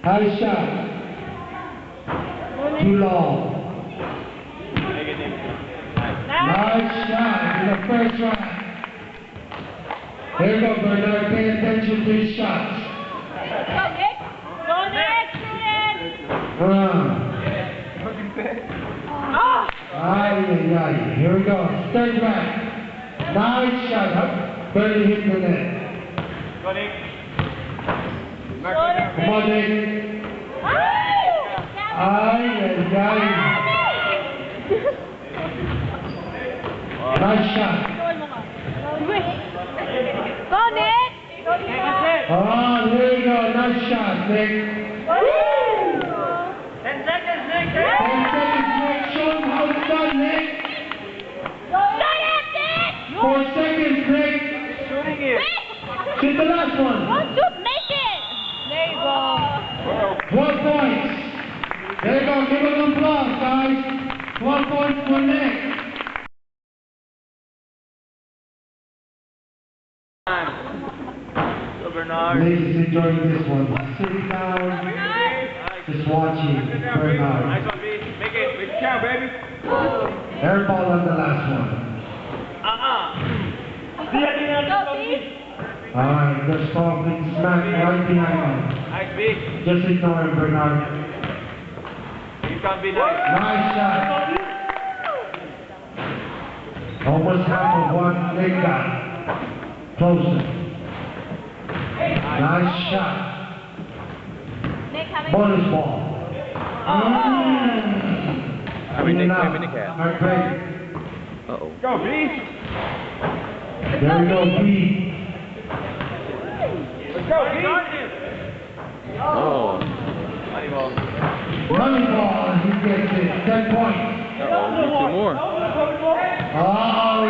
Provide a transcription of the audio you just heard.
High shot. Too long. Nice shot in the first round. Here you go, Bernard. Pay attention to his shots. Go, Nick. Go, Nick. Ay. Here we go. Third round. Nice shot. Barely hit the net. Go, Nick. Come on, Nick. Ay. Nice shot. Go, Nick. Oh, there you go. Nice shot, Nick. 10 seconds, Nick. 10 seconds, Nick. Show him how it's done, Nick. Shut up, Nick. 4 seconds, Nick. Shooting it. Shoot the last one. Shoot, make it. There you go. 12 points. There you go. Give him applause, guys. 12 points for Nick. Go, Bernard. Ladies enjoying this one. Sitting down, just watching Bernard. Nice one, B. Make it. Make it count, baby. Air ball on the last one. Go, Steve. Alright, just falling smack right behind him. Nice, B. Just ignore him, Bernard. You can be nice. Nice shot. Almost half of what Nick got. Closer. Nice shot. Nick, have a Bonus ball. Nick Out. Nick had. Mark Craig. Uh-oh. Go, B. There we go, B. Let's go, B. Oh. Money ball. Money ball, he gets it. 10 points. Uh-oh. Need 2 more. Oh,